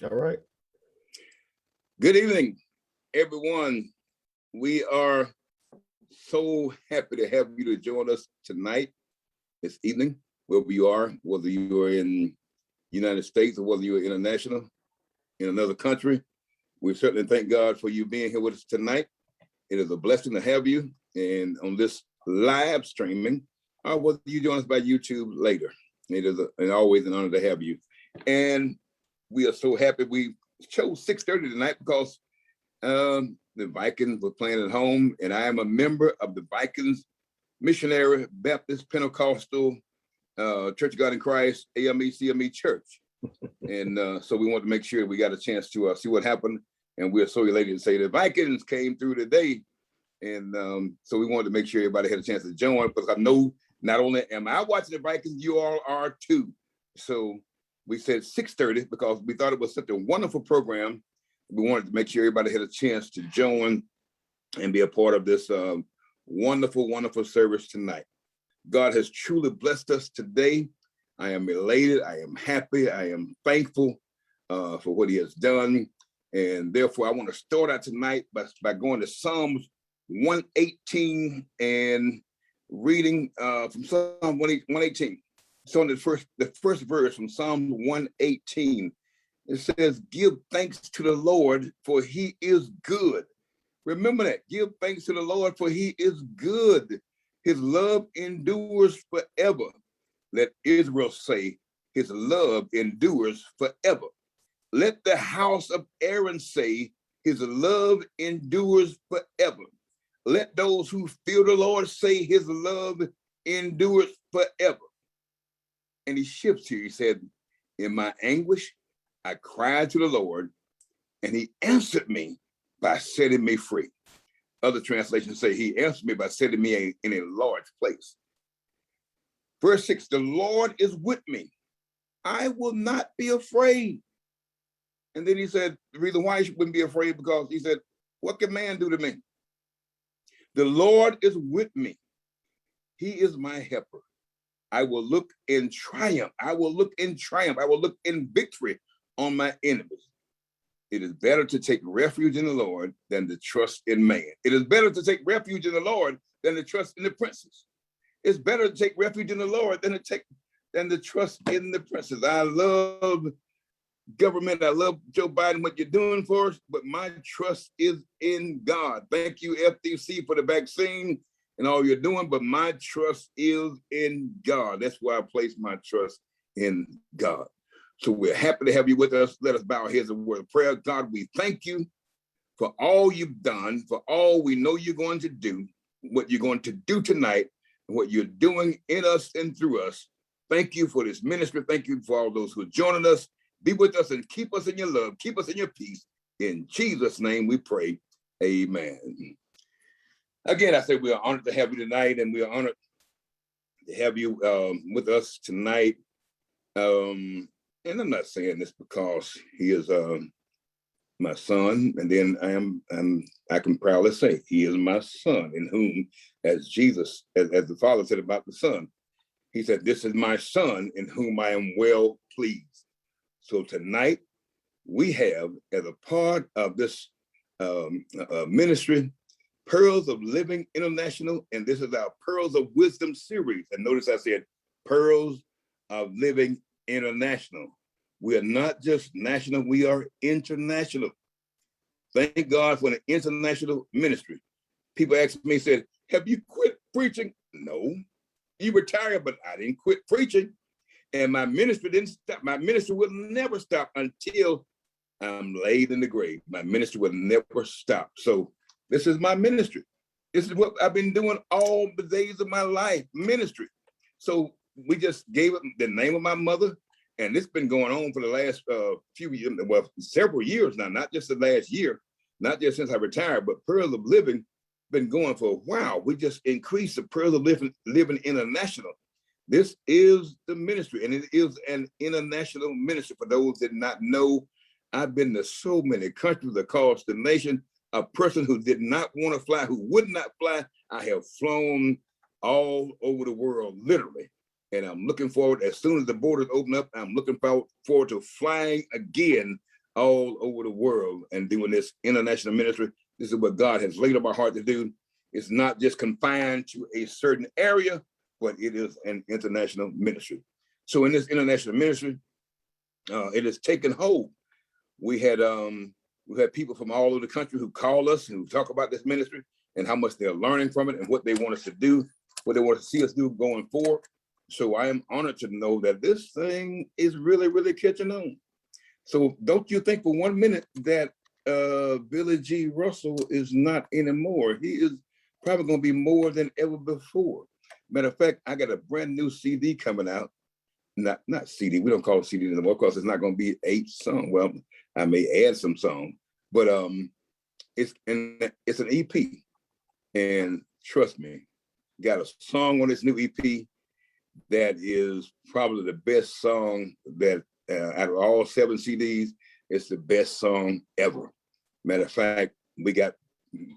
All right. Good evening, everyone. We are so happy to have you to join us tonight, this evening, wherever you are, whether you are in the United States or whether you're international, in another country. We certainly thank God for you being here with us tonight. It is a blessing to have you. And on this live streaming, or whether you join us by YouTube later, it is always an honor to have you. And we are so happy we chose 6:30 tonight because the Vikings were playing at home, and I am a member of the Vikings Missionary Baptist Pentecostal Church of God in Christ, AME CME Church. And so we wanted to make sure we got a chance to see what happened. And we're so elated to say the Vikings came through today. And so we wanted to make sure everybody had a chance to join, because I know not only am I watching the Vikings, you all are too. So we said 6:30 because we thought it was such a wonderful program. We wanted to make sure everybody had a chance to join and be a part of this wonderful, wonderful service tonight. God has truly blessed us today. I am elated. I am happy. I am thankful for what he has done. And therefore, I want to start out tonight by going to Psalms 118 and reading from Psalm 118. So in the first verse from Psalm 118, it says, "Give thanks to the Lord, for he is good." Remember that. Give thanks to the Lord, for he is good. His love endures forever. Let Israel say, his love endures forever. Let the house of Aaron say, his love endures forever. Let those who fear the Lord say, his love endures forever. And he shifts here. He said, in my anguish, I cried to the Lord, and he answered me by setting me free. Other translations say he answered me by setting me in a large place. Verse 6, the Lord is with me. I will not be afraid. And then he said, the reason why he wouldn't be afraid, because he said, what can man do to me? The Lord is with me. He is my helper. I will look in triumph. I will look in triumph. I will look in victory on my enemies. It is better to take refuge in the Lord than to trust in man. It is better to take refuge in the Lord than to trust in the princes. It's better to take refuge in the Lord than to trust in the princes. I love government. I love Joe Biden, what you're doing for us, but my trust is in God. Thank you, FTC, for the vaccine and all you're doing, but my trust is in God. That's why I place my trust in God. So we're happy to have you with us. Let us bow our heads in a word of prayer. God, we thank you for all you've done, for all we know you're going to do, what you're going to do tonight, and what you're doing in us and through us. Thank you for this ministry. Thank you for all those who are joining us. Be with us and keep us in your love. Keep us in your peace. In Jesus' name we pray. Amen. Again, I say we are honored to have you tonight, and we are honored to have you with us tonight. And I'm not saying this because he is my son, and then I can proudly say he is my son, in whom, as Jesus, as the Father said about the Son, he said, "This is my son in whom I am well pleased." So tonight we have, as a part of this ministry, Pearls of Living International, and this is our Pearls of Wisdom series. And notice I said Pearls of Living International. We are not just national, we are international. Thank God for the international ministry. People ask me, said, have you quit preaching? No. You retired, but I didn't quit preaching. And my ministry didn't stop. My ministry will never stop until I'm laid in the grave. My ministry will never stop. So this is my ministry. This is what I've been doing all the days of my life, ministry. So we just gave it the name of my mother, and it's been going on for the last few years, well, several years now, not just the last year, not just since I retired, but Pearls of Living been going for a while. We just increased the Pearls of Living International. This is the ministry, and it is an international ministry. For those that did not know, I've been to so many countries across the nation. A person who did not want to fly, who would not fly, I have flown all over the world, literally. And I'm looking forward, as soon as the borders open up, I'm looking forward to flying again all over the world and doing this international ministry. This is what God has laid on our heart to do. It's not just confined to a certain area, but it is an international ministry. So in this international ministry, it has taken hold. We had people from all over the country who call us and who talk about this ministry and how much they're learning from it and what they want us to do, what they want to see us do going forward. So I am honored to know that this thing is really, really catching on. So don't you think for 1 minute that Billy G. Russell is not anymore. He is probably going to be more than ever before. Matter of fact, I got a brand new CD coming out. Not CD, we don't call it CD anymore because it's not going to be 8 songs. Well, I may add some songs, but it's an EP. And trust me, got a song on this new EP that is probably the best song that out of all 7 CDs, it's the best song ever. Matter of fact, we got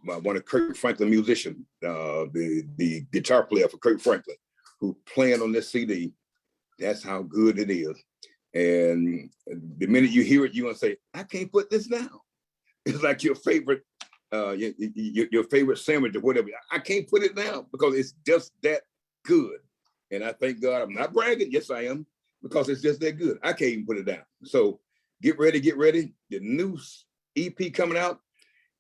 one of Kirk Franklin musician, the guitar player for Kirk Franklin, who playing on this CD. That's how good it is. And the minute you hear it, you're gonna say, I can't put this down. It's like your favorite sandwich or whatever. I can't put it down because it's just that good. And I thank God, I'm not bragging. Yes, I am, because it's just that good. I can't even put it down. So get ready. The new EP coming out,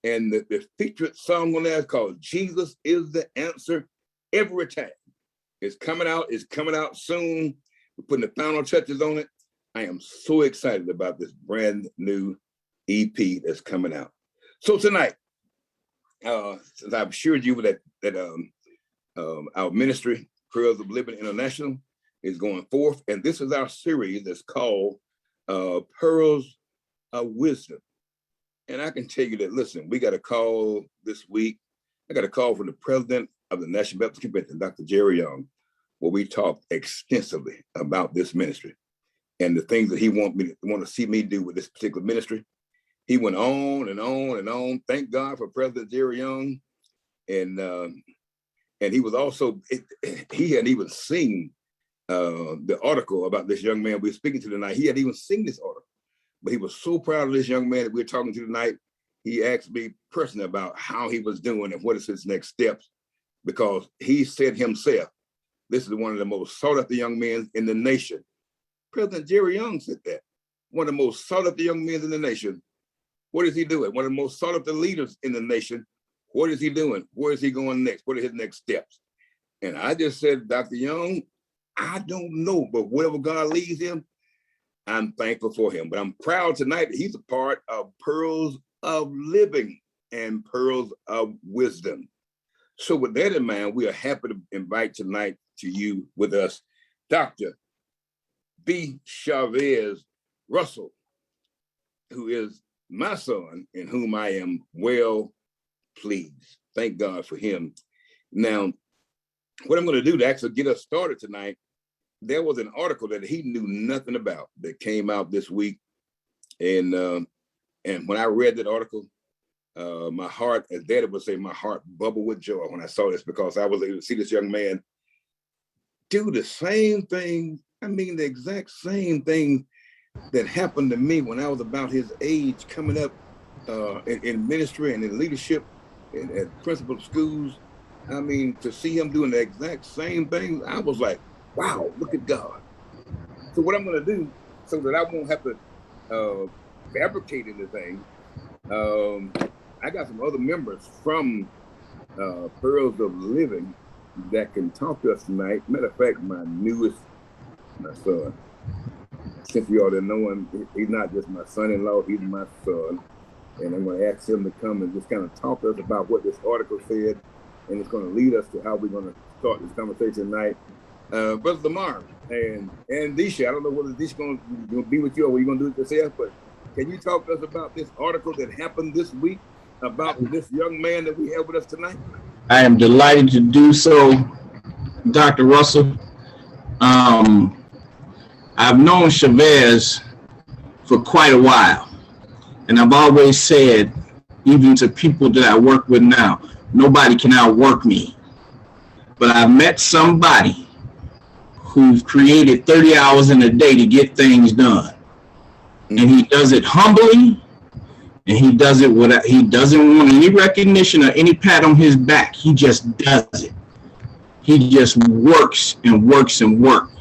and the featured song on there is called Jesus is the Answer Every Time. It's coming out soon. We're putting the final touches on it. I am so excited about this brand new EP that's coming out. So tonight, since I've assured you that our ministry, Pearls of Living International, is going forth, and this is our series that's called Pearls of Wisdom. And I can tell you that, listen, we got a call this week. I got a call from the president of the National Baptist Convention, Dr. Jerry Young, where we talked extensively about this ministry and the things that he want to see me do with this particular ministry. He went on and on and on. Thank God for President Jerry Young. And he was also, he had even seen the article about this young man we're speaking to tonight. He had even seen this article, but he was so proud of this young man that we're talking to tonight. He asked me personally about how he was doing and what is his next steps, because he said himself, this is one of the most sought after young men in the nation. President Jerry Young said that. One of the most sought after young men in the nation. What is he doing? One of the most sought after leaders in the nation. What is he doing? Where is he going next? What are his next steps? And I just said, Dr. Young, I don't know, but wherever God leads him, I'm thankful for him. But I'm proud tonight that he's a part of Pearls of Living and Pearls of Wisdom. So with that in mind, we are happy to invite tonight to you with us, Dr. B. Charvez Russell, who is my son, in whom I am well pleased. Thank God for him. Now, what I'm going to do to actually get us started tonight, there was an article that he knew nothing about that came out this week. And when I read that article, my heart, as Daddy would say, my heart bubbled with joy when I saw this, because I was able to see this young man do the same thing. I mean, the exact same thing that happened to me when I was about his age, coming up in ministry and in leadership at principal schools. I mean, to see him doing the exact same thing, I was like, wow, look at God. So what I'm going to do, so that I won't have to fabricate anything, I got some other members from Pearls of Living that can talk to us tonight. Matter of fact, my son, since you all didn't know him, he's not just my son-in-law, he's my son. And I'm going to ask him to come and just kind of talk to us about what this article said, and it's going to lead us to how we're going to start this conversation tonight. Brother Lamar and Disha, I don't know whether Disha going to be with you or you're going to do it yourself, but can you talk to us about this article that happened this week about this young man that we have with us tonight? I am delighted to do so, Dr. Russell. I've known Charvez for quite a while, and I've always said, even to people that I work with now, nobody can outwork me. But I've met somebody who's created 30 hours in a day to get things done. and he does it humbly, and he does it without, he doesn't want any recognition or any pat on his back. He just does it. He just works and works and works.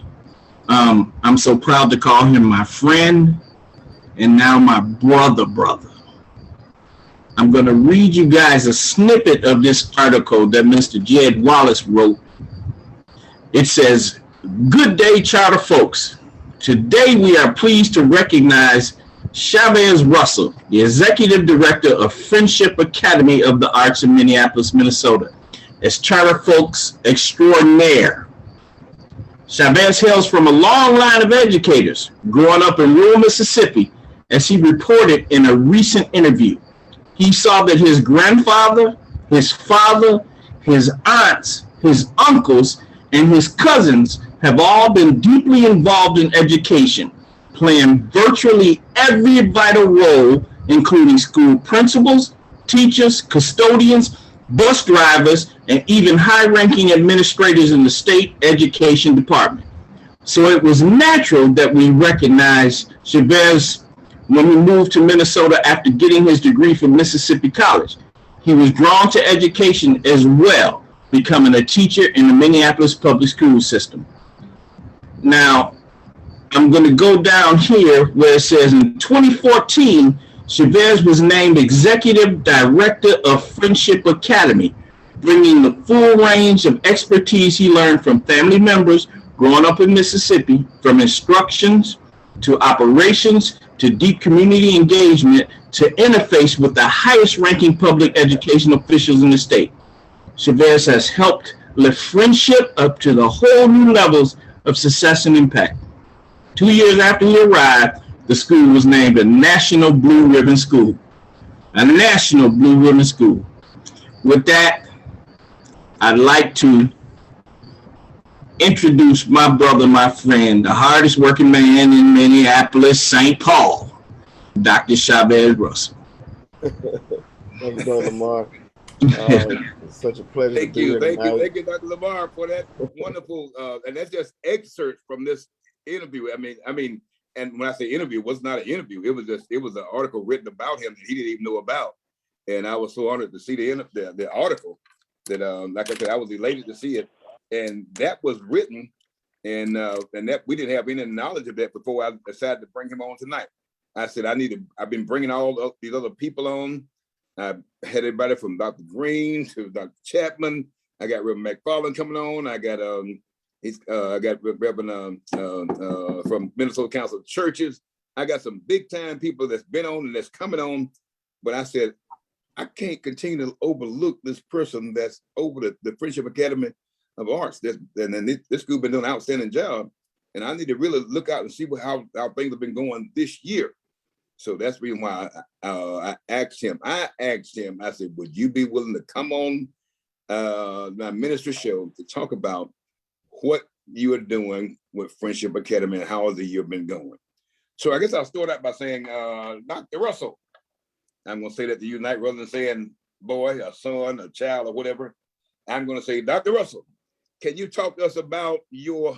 I'm so proud to call him my friend and now my brother. I'm going to read you guys a snippet of this article that Mr. Jed Wallace wrote. It says, "Good day, charter folks. Today we are pleased to recognize Charvez Russell, the Executive Director of Friendship Academy of the Arts in Minneapolis, Minnesota, as charter folks extraordinaire. Charvez hails from a long line of educators growing up in rural Mississippi, as he reported in a recent interview. He saw that his grandfather, his father, his aunts, his uncles, and his cousins have all been deeply involved in education, playing virtually every vital role, including school principals, teachers, custodians, bus drivers, and even high-ranking administrators in the state education department. So it was natural that we recognized Charvez when we moved to Minnesota after getting his degree from Mississippi College. He was drawn to education as well, becoming a teacher in the Minneapolis public school system." Now, I'm going to go down here where it says in 2014, Charvez was named Executive Director of Friendship Academy, bringing the full range of expertise he learned from family members growing up in Mississippi, from instructions to operations to deep community engagement to interface with the highest ranking public education officials in the state. Charvez has helped lift friendship up to the whole new levels of success and impact. 2 years after he arrived, the school was named a National Blue Ribbon School. A National Blue Ribbon School. With that, I'd like to introduce my brother, my friend, the hardest working man in Minneapolis, St. Paul, Dr. Charvez Russell. Thank you, Brother Lamar. It's such a pleasure. Thank you, Dr. Lamar, for that wonderful, and that's just excerpts from this interview. I mean, and when I say interview, it was not an interview. It was an article written about him that he didn't even know about, and I was so honored to see the article that, like I said, I was elated to see it, and that was written, and that we didn't have any knowledge of that before I decided to bring him on tonight. I said I've been bringing all of these other people on. I had everybody from Dr. Green to Dr. Chapman. I got Reverend McFarland coming on. I got Reverend from Minnesota Council of Churches. I got some big time people that's been on and that's coming on. But I said, I can't continue to overlook this person that's over the Friendship Academy of Arts. This group been doing an outstanding job. And I need to really look out and see how things have been going this year. So that's the reason why I asked him. I said, would you be willing to come on my ministry show to talk about what you are doing with Friendship Academy and how has the year been going? So I guess I'll start out by saying, Dr. Russell, I'm going to say that to you tonight rather than saying boy, a son, a child, or whatever. I'm going to say, Dr. Russell, can you talk to us about your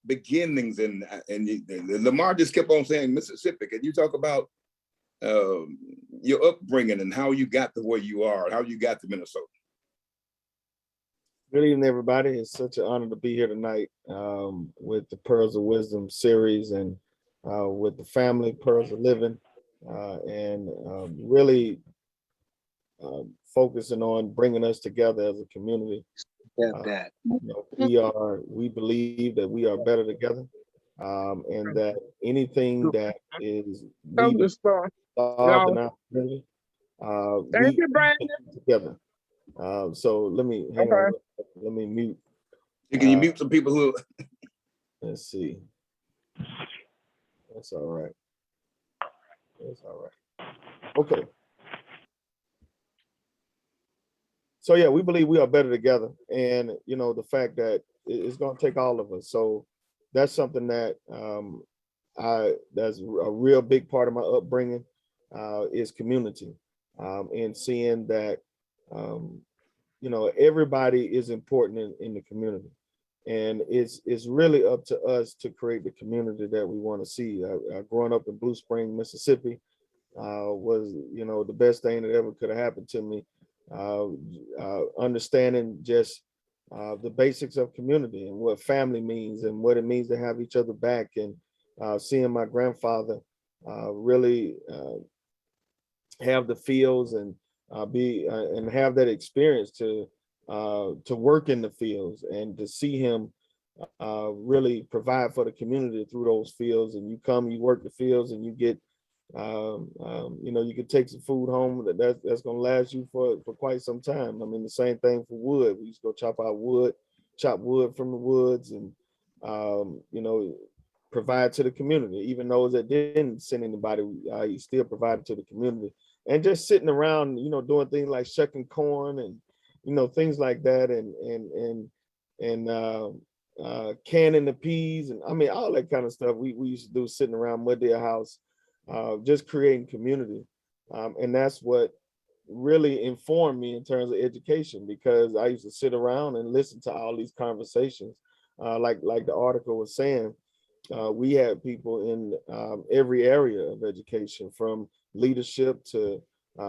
beginnings? And Lamar just kept on saying Mississippi. Can you talk about your upbringing and how you got to where you are, and how you got to Minnesota? Good evening, everybody. It's such an honor to be here tonight with the Pearls of Wisdom series and with the family, Pearls of Living, and really focusing on bringing us together as a community. We believe that we are better together, and that anything that is needed in our community, we together. So let me hang on. Let me mute. Can you mute some people who? Let's see. That's all right. That's all right. Okay. So yeah, we believe we are better together, and the fact that it's going to take all of us. So that's something that that's a real big part of my upbringing is community, and seeing that everybody is important in the community. And it's really up to us to create the community that we want to see. Growing up in Blue Spring, Mississippi, was, you know, the best thing that ever could have happened to me. Understanding just the basics of community and what family means and what it means to have each other back, and seeing my grandfather really have the fields and be and have that experience to work in the fields and to see him really provide for the community through those fields. And you come, you work the fields, and you get you know, you could take some food home that's going to last you for quite some time. I mean, the same thing for wood. We used to go chop wood from the woods, and you know, provide to the community. Even those that didn't send anybody, you still provided to the community. And just sitting around, you know, doing things like shucking corn and, you know, things like that, and canning the peas, and I mean, all that kind of stuff we used to do, sitting around Mud Deer House, just creating community. And that's what really informed me in terms of education, because I used to sit around and listen to all these conversations. Like the article was saying, we had people in every area of education, from leadership to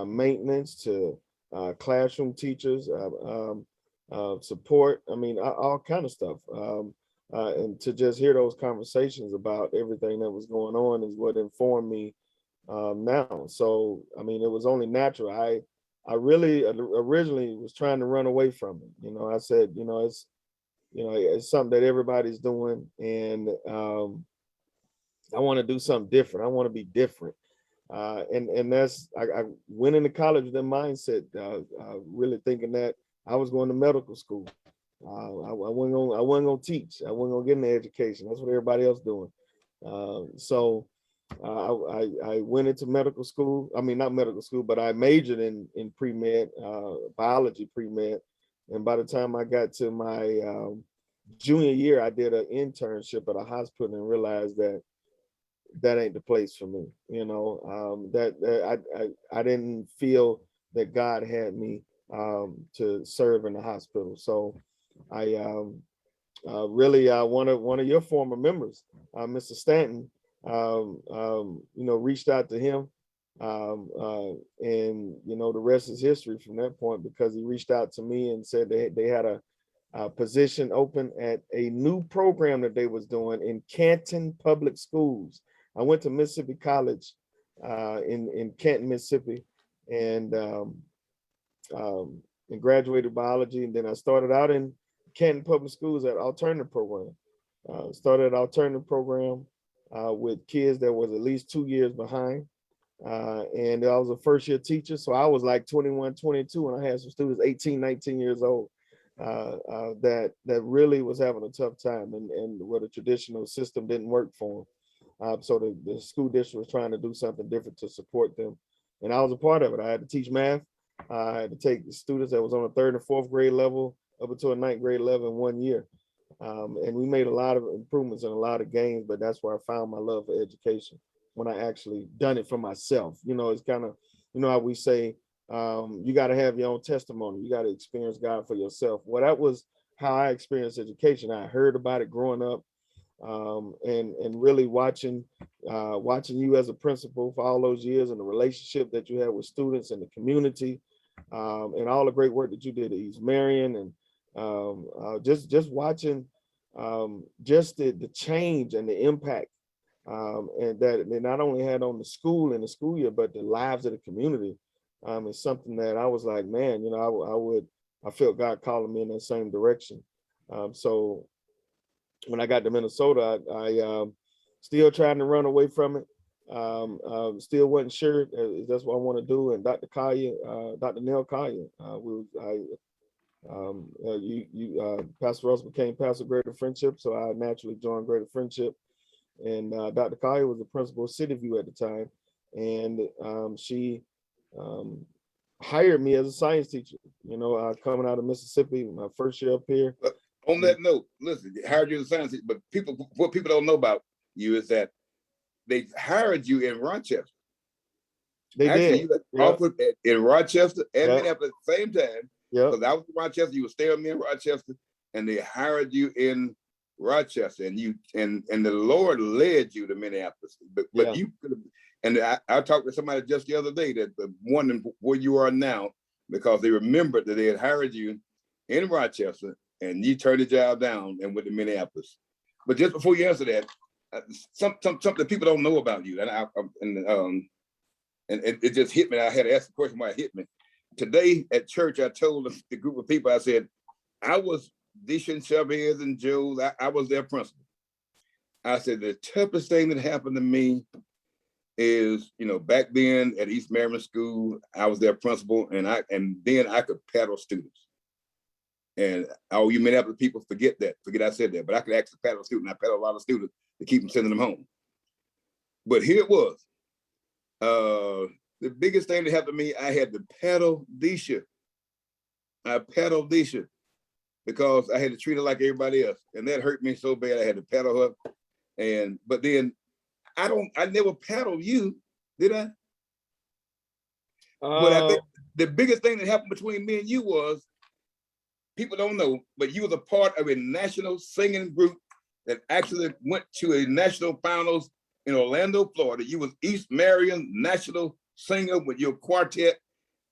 maintenance to classroom teachers, support. I mean, all kind of stuff. And to just hear those conversations about everything that was going on is what informed me now. So, I mean, it was only natural. I really originally was trying to run away from it. You know, I said, you know, it's something that everybody's doing, and I want to do something different. I want to be different. And that's, I went into college with that mindset, really thinking that I was going to medical school. I wasn't gonna teach. I wasn't gonna get into education. That's what everybody else doing. So I went into medical school. I mean, not medical school, but I majored in pre-med, biology pre-med. And by the time I got to my junior year, I did an internship at a hospital and realized that ain't the place for me. You know, I didn't feel that God had me to serve in the hospital. So I really one of your former members, Mr. Stanton, you know, reached out to him, and you know, the rest is history from that point, because he reached out to me and said they had a position open at a new program that they was doing in Canton Public Schools. I went to Mississippi College in Canton, Mississippi, and graduated biology. And then I started out in Canton Public Schools at alternative program. Started alternative program with kids that was at least 2 years behind. And I was a first year teacher. So I was like 21, 22, and I had some students 18, 19 years old that really was having a tough time, and where the traditional system didn't work for them. So the school district was trying to do something different to support them. And I was a part of it. I had to teach math. I had to take the students that was on a 3rd and 4th grade level up until a 9th grade level in 1 year. And we made a lot of improvements and a lot of gains, but that's where I found my love for education, when I actually done it for myself. You know, it's kind of, you know how we say, you got to have your own testimony. You got to experience God for yourself. Well, that was how I experienced education. I heard about it growing up, and really watching you as a principal for all those years, and the relationship that you had with students and the community, and all the great work that you did at East Marion, and just watching just the change and the impact, and that they not only had on the school and the school year, but the lives of the community. Is something that I was like, man, you know, I felt God calling me in that same direction. So when I got to Minnesota, I still trying to run away from it. Still wasn't sure that's what I want to do. And Dr. Nell Collier, Pastor Russell became Pastor Greater Friendship, so I naturally joined Greater Friendship. And Dr. Collier was the principal of City View at the time, and she hired me as a science teacher. You know, coming out of Mississippi, my first year up here. On that note, listen, they hired you as a science teacher, but what people don't know about you is that they hired you in Rochester. They Actually, did. you got offered in Rochester and Minneapolis at the same time. Yeah. Because I was in Rochester, you were staying with me in Rochester, and they hired you in Rochester, and the Lord led you to Minneapolis. But Yeah. you could have, and I talked to somebody just the other day that wondering where you are now, because they remembered that they had hired you in Rochester and you turned the job down and went to Minneapolis. But just before you answer that, something people don't know about you, and it just hit me. I had to ask the question why it hit me. Today at church, I told the group of people, I said, I was Dishan, Charvez, and Joe. I was their principal. I said, the toughest thing that happened to me is, back then at East Marion School, I was their principal, and then I could paddle students. And you Minneapolis people forget I said that, but I could actually paddle a student. I paddle a lot of students to keep them sending them home. But here it was. The biggest thing that happened to me, I had to paddle Disha. I paddled Disha because I had to treat her like everybody else. And that hurt me so bad I had to paddle her. But then I never paddled you, did I? But I think the biggest thing that happened between me and you was, people don't know, but you was a part of a national singing group that actually went to a national finals in Orlando, Florida. You was East Marion national singer with your quartet,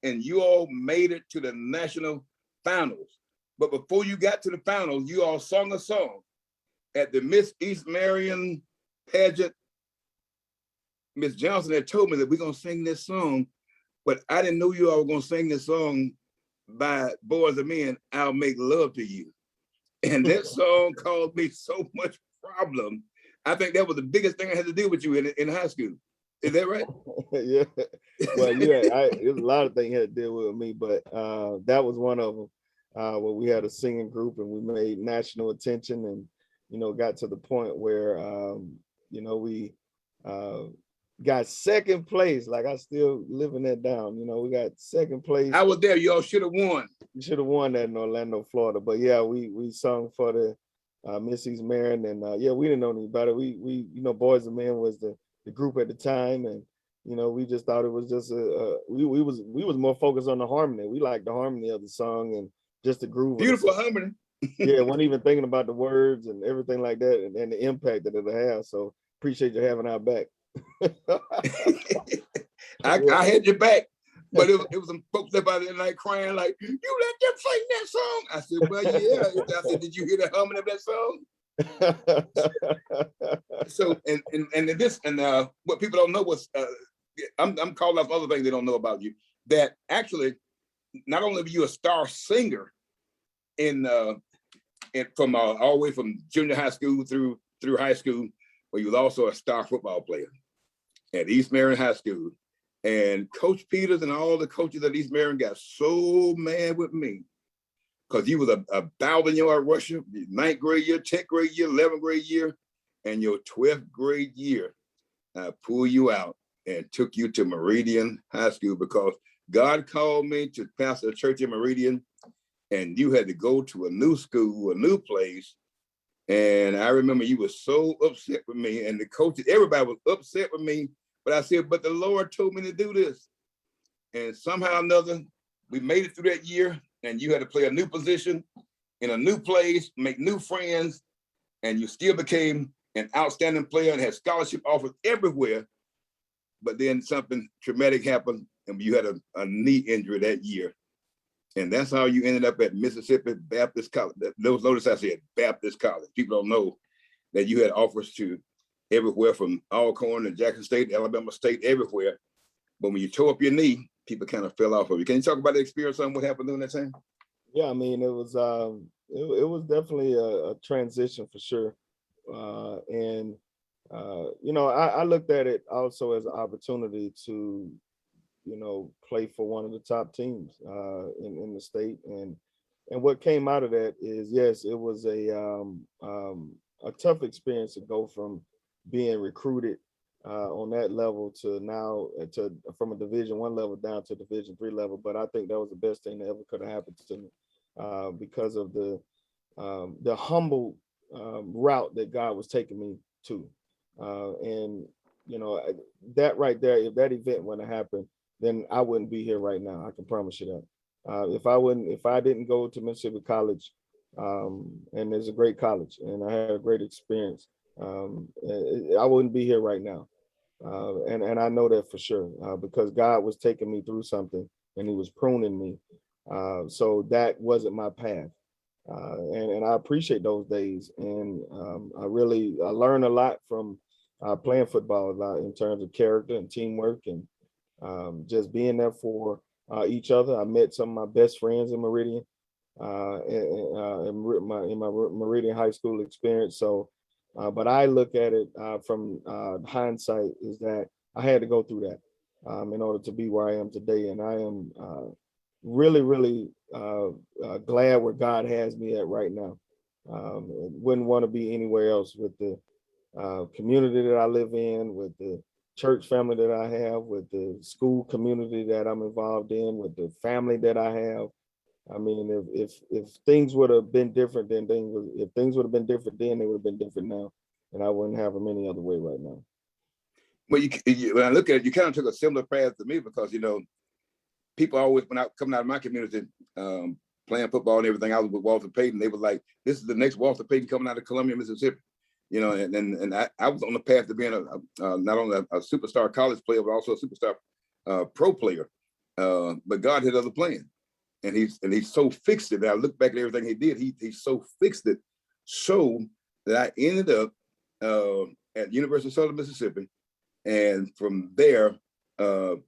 and you all made it to the national finals. But before you got to the finals, you all sung a song at the Miss East Marion pageant. Miss Johnson had told me that we're gonna sing this song, but I didn't know you all were gonna sing this song by Boys and Men, I'll Make Love to You. And that song caused me so much problem. I think that was the biggest thing I had to deal with you in high school. Is that right? Yeah. Well, yeah, there's a lot of things you had to deal with me, but that was one of them. Where we had a singing group and we made national attention, and got to the point where we got second place. Like, I still living that down. We got second place. I was there. Y'all should have won. You should have won that in Orlando, Florida. But yeah, we sung for the Miss East Marion, and we didn't know any better. We Boys and Men was the group at the time, and we just thought it was just we was more focused on the harmony. We liked the harmony of the song and just the groove. Beautiful harmony. Yeah, wasn't even thinking about the words and everything like that, and the impact that it'll have. So appreciate you having our back. I had your back, but it was some folks up out there night crying like, "You let them sing that song." I said, "Well, yeah." I said, "Did you hear the humming of that song?" So what people don't know was I'm calling off other things they don't know about you. That actually, not only were you a star singer from all the way from junior high school through high school, but you was also a star football player at East Marion High School. And Coach Peters and all the coaches at East Marion got so mad with me because you was a 1,000-yard rusher, 9th grade year, 10th grade year, 11th grade year, and your 12th grade year. I pulled you out and took you to Meridian High School because God called me to pastor a church in Meridian, and you had to go to a new school, a new place. And I remember you were so upset with me, and the coaches, everybody was upset with me. But I said, but the Lord told me to do this. And somehow or another, we made it through that year, and you had to play a new position in a new place, make new friends, and you still became an outstanding player and had scholarship offers everywhere. But then something traumatic happened, and you had a knee injury that year. And that's how you ended up at Mississippi Baptist College. Notice I said Baptist College. People don't know that you had offers to everywhere from Alcorn to Jackson State, Alabama State, everywhere. But when you tore up your knee, people kind of fell off of you. Can you talk about the experience on what happened during that time? Yeah, I mean, it was definitely a transition for sure. I looked at it also as an opportunity to, play for one of the top teams in the state. And what came out of that is, yes, it was a tough experience to go from being recruited on that level to now from a Division I level down to Division III level. But I think that was the best thing that ever could have happened to me because of the humble route that God was taking me to. That right there, if that event wouldn't have happened, then I wouldn't be here right now. I can promise you that. If I didn't go to Mississippi College And it's a great college, and I had a great experience. I wouldn't be here right now. And I know that for sure, because God was taking me through something and he was pruning me. So that wasn't my path. And I appreciate those days. And I learned a lot from playing football, a lot in terms of character and teamwork, and just being there for each other. I met some of my best friends in Meridian, in my Meridian High School experience. So, but I look at it from hindsight, is that I had to go through that in order to be where I am today. And I am really glad where God has me at right now. Wouldn't want to be anywhere else, with the community that I live in, with the church family that I have, with the school community that I'm involved in, with the family that I have. I mean, if things would have been different, then if things would have been different then, they would have been different now, and I wouldn't have them any other way right now. Well, when I look at it, you kind of took a similar path to me, because people always, when I coming out of my community, playing football and everything, I was with Walter Payton. They were like, "This is the next Walter Payton coming out of Columbia, Mississippi." And I was on the path to being not only a superstar college player, but also a superstar pro player. But God had other plans. And he's so fixed it that I look back at everything he did. He's so fixed it, so that I ended up at University of Southern Mississippi, and from there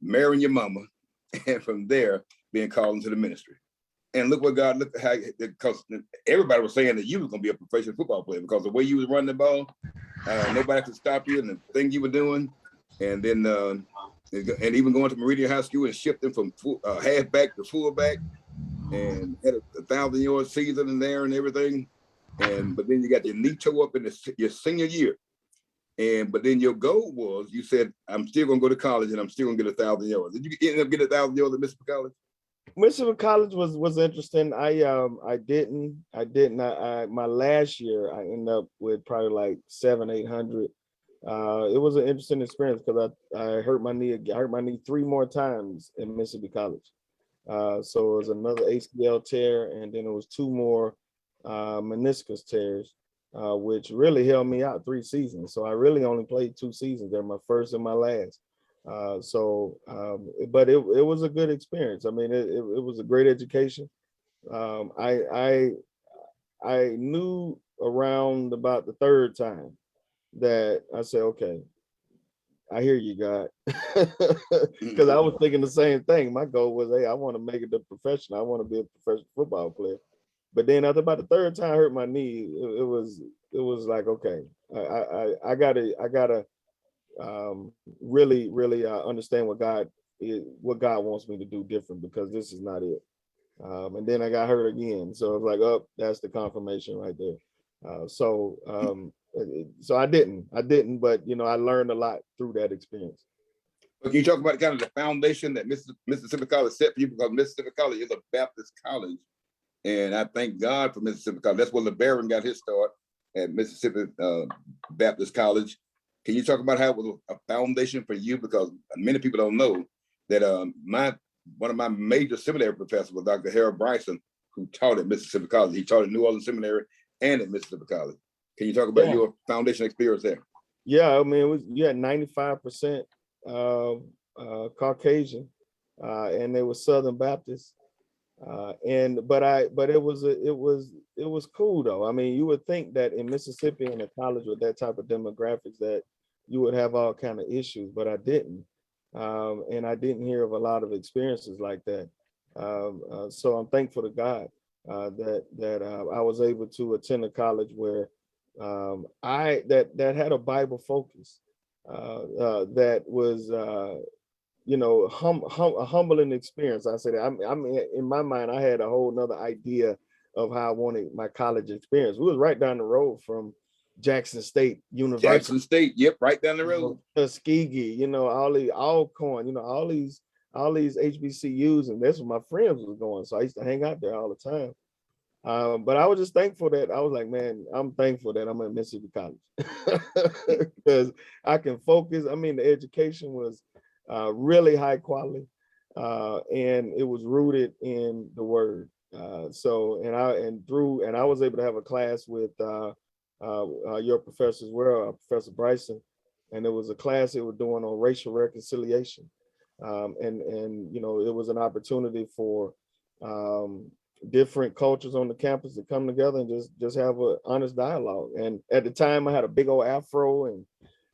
marrying your mama, and from there being called into the ministry. And look what God, look how, because everybody was saying that you was gonna be a professional football player because the way you was running the ball, nobody could stop you, and the thing you were doing, and then and even going to Meridian High School and shifting from halfback to fullback, and had a 1,000-yard season in there and everything. But then you got your knee toe up in your senior year. But then your goal was, you said, I'm still gonna go to college and I'm still gonna get 1,000 yards. Did you end up getting 1,000 yards at Mississippi College? Mississippi College was interesting. I didn't. My last year I ended up with probably like 700-800. It was an interesting experience because I hurt my knee. I hurt my knee 3 more times in Mississippi College. So it was another ACL tear, and then it was 2 more meniscus tears, which really held me out 3 seasons. So I really only played 2 seasons. They're my first and my last. But it was a good experience. I mean, it was a great education. I knew around about the 3rd time that I said, okay, I hear you, God. Because I was thinking the same thing. My goal was, hey, I want to make it a profession. I want to be a professional football player. But then after about the 3rd time I hurt my knee, it was like, okay, I gotta really understand what God wants me to do different, because this is not it. And then I got hurt again, so it's like, oh, that's the confirmation right there. So I didn't, but I learned a lot through that experience. But you talk about kind of the foundation that Mississippi College set for you, because Mississippi College is a Baptist college, and I thank God for Mississippi College. That's where LeBaron got his start, at Mississippi Baptist College. Can you talk about how it was a foundation for you? Because many people don't know that one of my major seminary professors was Dr. Harold Bryson, who taught at Mississippi College. He taught at New Orleans Seminary and at Mississippi College. Can you talk about your foundation experience there? Yeah, I mean, you had 95% Caucasian, and they were Southern Baptists. But it was cool though. I mean, you would think that in Mississippi, in a college with that type of demographics, that you would have all kind of issues, but I didn't. And I didn't hear of a lot of experiences like that. So I'm thankful to God that I was able to attend a college where that had a Bible focus, that was a humbling experience. I said, I'm in my mind, I had a whole nother idea of how I wanted my college experience. We was right down the road from Jackson State University. Jackson State, yep, right down the road. Tuskegee, Alcorn, all these HBCUs, and that's where my friends was going. So I used to hang out there all the time. But I was just thankful that I was like, man, I'm thankful that I'm at Mississippi College because I can focus. I mean, the education was really high quality, and it was rooted in the word. And I was able to have a class with your professor as well, Professor Bryson, and it was a class they were doing on racial reconciliation, and it was an opportunity for different cultures on the campus to come together and just have an honest dialogue. And at the time, I had a big old afro, and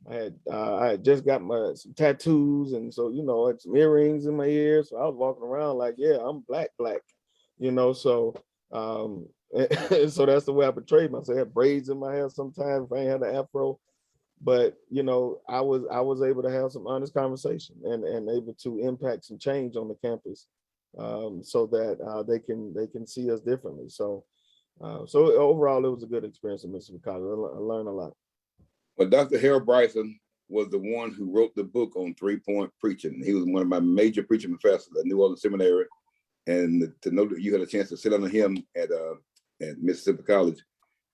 I had just got some tattoos, and so I had some earrings in my ears. So I was walking around like, yeah, I'm black, So so that's the way I portrayed myself. I had braids in my hair sometimes if I ain't had the afro. But I was able to have some honest conversation and able to impact some change on the campus, so that they can see us differently. So overall, it was a good experience at Mississippi College. I learned a lot. Well, Dr. Harold Bryson was the one who wrote the book on 3-point preaching. He was one of my major preaching professors at New Orleans Seminary, and to know that you had a chance to sit under him at Mississippi College,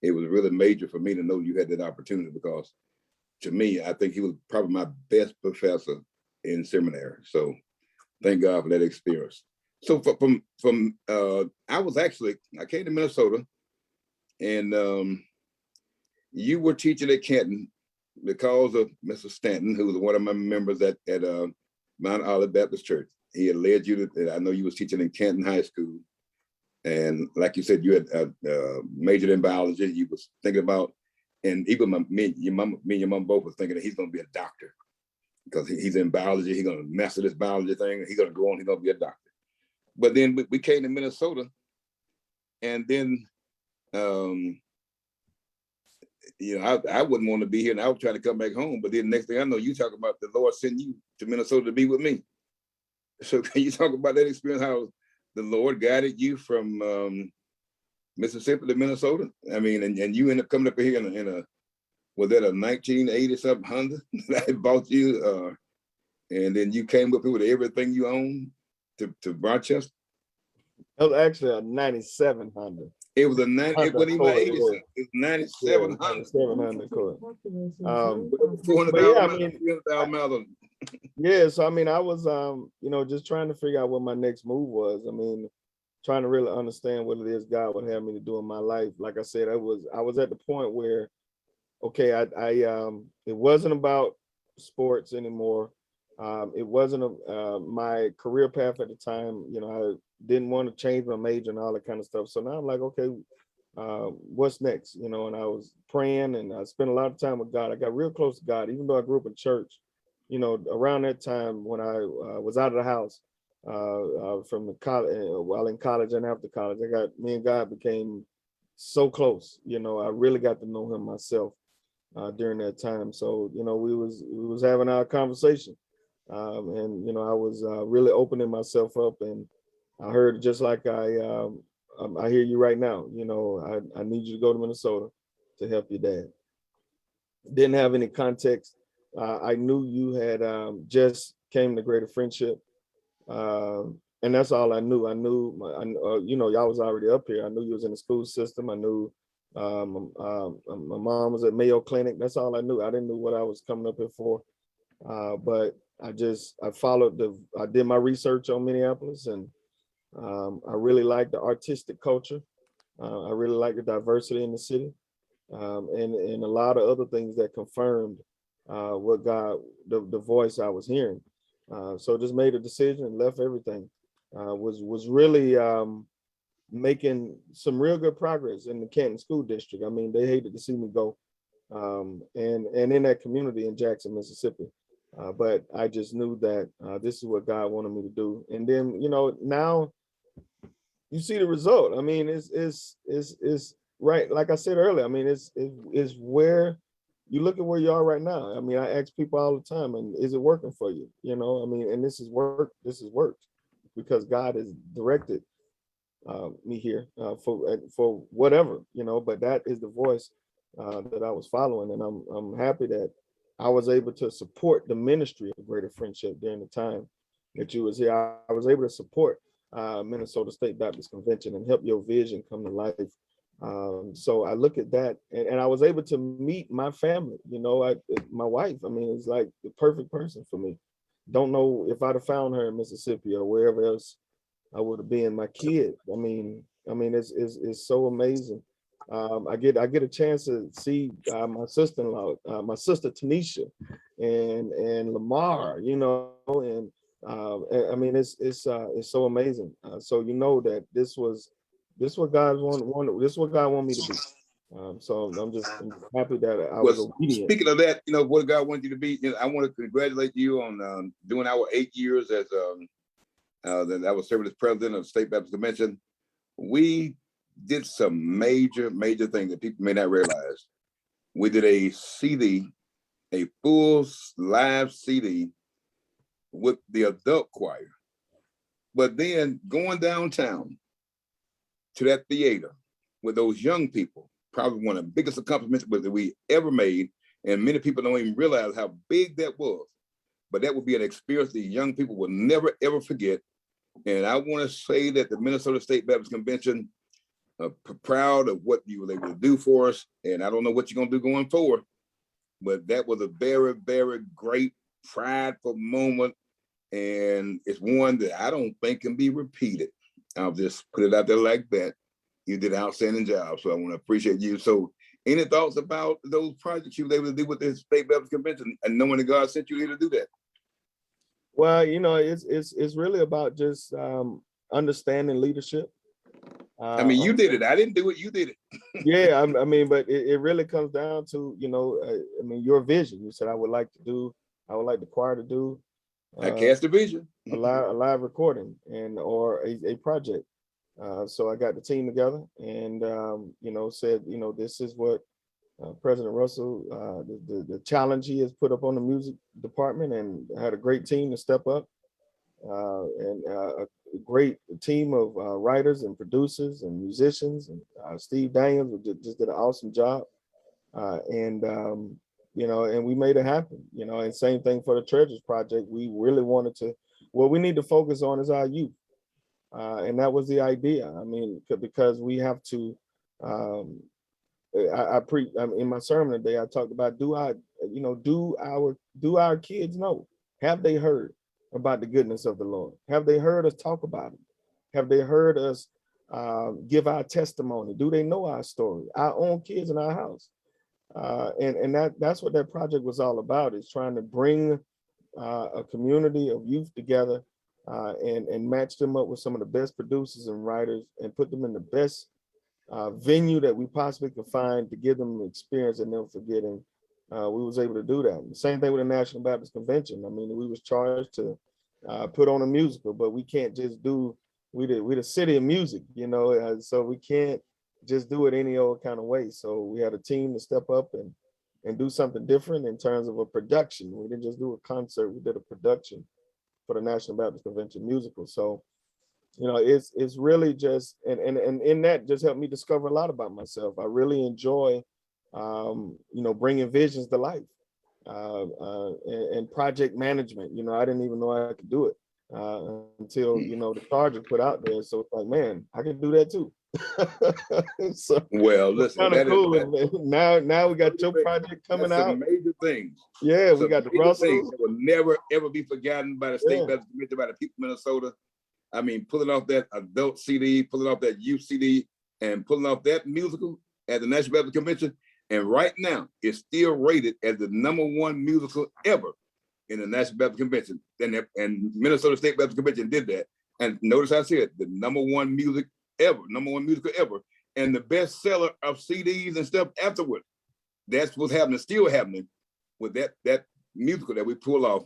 it was really major for me to know you had that opportunity, because to me, I think he was probably my best professor in seminary. So thank God for that experience. So I came to Minnesota, and you were teaching at Canton because of Mr. Stanton, who was one of my members at Mount Olive Baptist Church. He had led you to, I know you was teaching in Canton High School. And like you said, you had majored in biology. You was thinking about, and even me and your mom both was thinking that he's going to be a doctor, because he's in biology. He's going to master this biology thing. He's going to go on. He's going to be a doctor. But then we came to Minnesota, and then I wouldn't want to be here, and I was trying to come back home. But then next thing I know, you talk about the Lord sent you to Minnesota to be with me. So can you talk about that experience? How the Lord guided you from Mississippi to Minnesota? I mean, and you end up coming up here in a was that a 1980 something Honda that I bought you, and then you came up here with everything you own to Rochester? It was actually a 97 Honda. It was a 90. It wasn't even 80. It was 97 Honda. 97 Honda Accord. But yeah, I mean, 300,000 miles. Yeah, so I mean, I was just trying to figure out what my next move was. I mean, trying to really understand what it is God would have me to do in my life. Like I said, I was at the point where, okay, it wasn't about sports anymore. It wasn't my career path at the time. I didn't want to change my major and all that kind of stuff. So now I'm like, okay, what's next? And I was praying, and I spent a lot of time with God. I got real close to God, even though I grew up in church. Around that time when I was out of the house from the college, while in college and after college, me and God became so close. I really got to know him myself during that time. So, we was having our conversation, and, I was really opening myself up, and I heard, just like I hear you right now, I need you to go to Minnesota to help your dad. Didn't have any context. I knew you had just came to Greater Friendship, and that's all I knew. I knew, y'all was already up here. I knew you was in the school system. I knew my mom was at Mayo Clinic. That's all I knew. I didn't know what I was coming up here for, but I did my research on Minneapolis, and I really like the artistic culture. I really like the diversity in the city, and a lot of other things that confirmed what God, the voice I was hearing. So just made a decision and left everything. Was really making some real good progress in the Canton School District. I mean, they hated to see me go, and in that community in Jackson, Mississippi. But I just knew that this is what God wanted me to do. And then, now you see the result. I mean, it's right. Like I said earlier, I mean, it's where you look at where you are right now. I mean, I ask people all the time, and is it working for you? I mean, and this has worked because God has directed me here for whatever, but that is the voice that I was following. And I'm happy that I was able to support the ministry of Greater Friendship during the time that you was here. I was able to support Minnesota State Baptist Convention and help your vision come to life. So I look at that, and I was able to meet my family, my wife. I mean, it's like the perfect person for me. Don't know if I'd have found her in Mississippi or wherever else I would have been my kid. It's so amazing. I get a chance to see my sister-in-law, my sister Tanisha, and Lamar, and it's so amazing. So you know that this what God wanted, this is what God wanted me to be. So I'm happy that I was Well, obedient. speaking of that, what God wants you to be, I want to congratulate you on doing our 8 years as that I was serving as president of the State Baptist Convention. We did some major things that people may not realize. We did a CD, a full live CD with the adult choir. But then going downtown to that theater with those young people, probably one of the biggest accomplishments that we ever made. And many people don't even realize how big that was. But that would be an experience that young people will never, ever forget. And I want to say that the Minnesota State Baptist Convention, proud of what you were able to do for us. And I don't know what you're going to do going forward, but that was a very, very great, prideful moment. And it's one that I don't think can be repeated. I'll just put it out there like that. You did an outstanding job. So I want to appreciate you. So any thoughts about those projects you were able to do with the State Baptist Convention and knowing that God sent you here to do that? Well, it's really about just understanding leadership. I mean, you did it. I didn't do it. You did it. Yeah, but it really comes down to, your vision. You said I would like the choir to do. I cast a vision. a live recording or a project. So I got the team together and, said, this is what President Russell, the challenge he has put up on the music department, and had a great team to step up, and a great team of writers and producers and musicians, and Steve Daniels just did an awesome job, and we made it happen, and same thing for the Treasures Project. We really wanted to, what we need to focus on is our youth, and that was the idea. Because we have to, in my sermon today, I talked about do our kids know? Have they heard about the goodness of the Lord? Have they heard us talk about it? Have they heard us give our testimony? Do they know our story? Our own kids in our house, and that's what that project was all about. Is trying to bring a community of youth together, and match them up with some of the best producers and writers, and put them in the best venue that we possibly could find to give them an experience and never forgetting. We was able to do that. The same thing with the National Baptist Convention. We was charged to put on a musical, but we can't just do, we the city of music, so we can't just do it any old kind of way. So we had a team to step up and do something different in terms of a production. We didn't just do a concert, we did a production for the National Baptist Convention musical. So it's really just, and in that just helped me discover a lot about myself. I really enjoy, bringing visions to life, and project management. I didn't even know I could do it until, the charge was put out there. So it's like, man, I can do that too. So well, listen, kind of cool. Now we got your project coming out. Major things. Yeah, we got the Russells. That will never ever be forgotten by the State Baptist Convention, by the people of Minnesota. Pulling off that adult CD, pulling off that youth CD, and pulling off that musical at the National Baptist Convention. And right now, it's still rated as the #1 musical ever in the National Baptist Convention. And Minnesota State Baptist Convention did that. And notice I said the #1 music ever, #1 musical ever, and the best seller of CDs and stuff afterward. That's what's happening, still happening with that musical that we pull off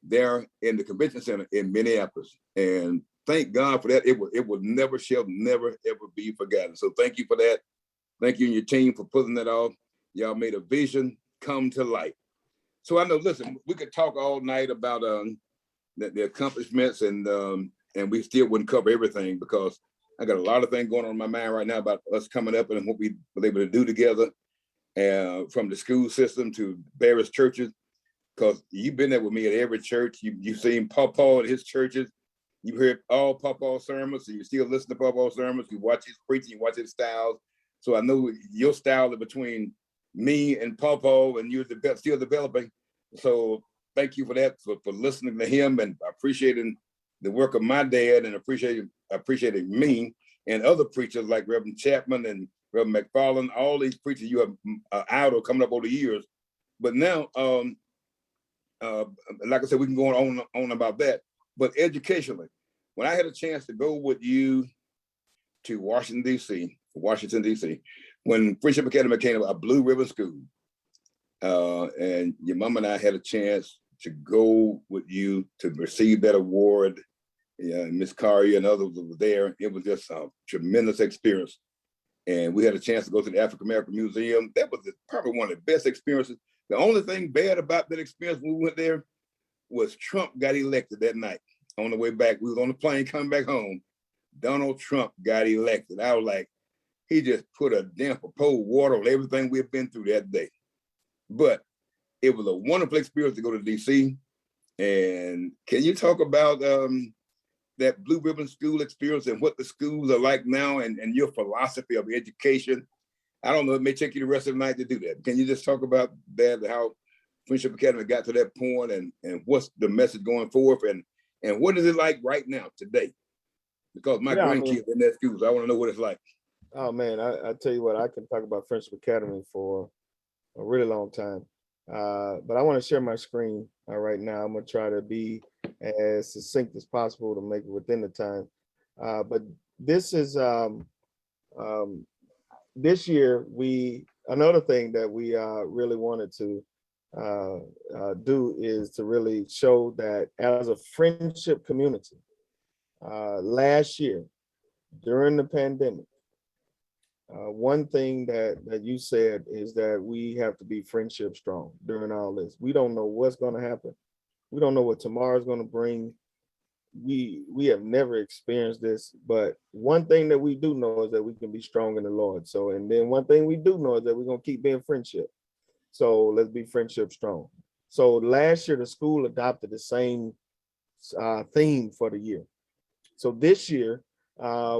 there in the convention center in Minneapolis. And thank God for that. It will shall never, ever be forgotten. So thank you for that. Thank you and your team for pulling that off. Y'all made a vision come to life. So I know, listen, we could talk all night about the accomplishments, and we still wouldn't cover everything, because I got a lot of things going on in my mind right now about us coming up and what we were able to do together, from the school system to various churches, because you've been there with me at every church. You've seen Paul at his churches. You heard all Paul's sermons, and you still listen to Paul's sermons. You watch his preaching, you watch his styles. So I know your style is between me and Paul, and you're still developing. So thank you for that, for listening to him, and appreciating the work of my dad, and appreciating appreciated me and other preachers like Reverend Chapman and Reverend McFarland, all these preachers you have out or coming up over the years. But now, like I said, we can go on about that. But educationally, when I had a chance to go with you to Washington, D.C., when Friendship Academy became a Blue Ribbon School, and your mom and I had a chance to go with you to receive that award. Miss Carrier and others were there. It was just a tremendous experience. And we had a chance to go to the African American Museum. That was probably one of the best experiences. The only thing bad about that experience when we went there was Trump got elected that night. On the way back, we was on the plane coming back home. Donald Trump got elected. I was like, he just put a damper, poured water on everything we've been through that day. But it was a wonderful experience to go to DC. And can you talk about that Blue Ribbon School experience and what the schools are like now and your philosophy of education? I don't know, it may take you the rest of the night to do that. Can you just talk about that, how Friendship Academy got to that point and what's the message going forward and what is it like right now, today? Because my grandkids in that school, so I want to know what it's like. Oh man, I tell you what, I can talk about Friendship Academy for a really long time. But I want to share my screen right now. I'm gonna try to be as succinct as possible to make it within the time. But this is this year, another thing that we really wanted to do is to really show that as a friendship community, last year during the pandemic, one thing that you said is that we have to be friendship strong during all this. We don't know what's going to happen. We don't know what tomorrow's going to bring. We have never experienced this, but one thing that we do know is that we can be strong in the Lord. So, and then one thing we do know is that we're going to keep being friendship. So let's be friendship strong. So last year, the school adopted the same theme for the year. So this year,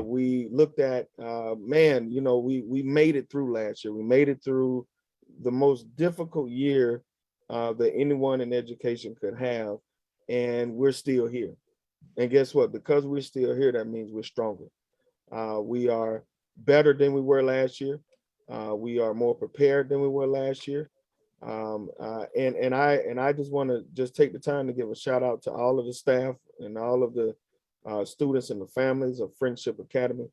we looked at, man, you know, we made it through last year. We made it through the most difficult year that anyone in education could have, and we're still here. And guess what? Because we're still here, that means we're stronger. We are better than we were last year. We are more prepared than we were last year. And I just want to just take the time to give a shout out to all of the staff and all of the students and the families of Friendship Academy.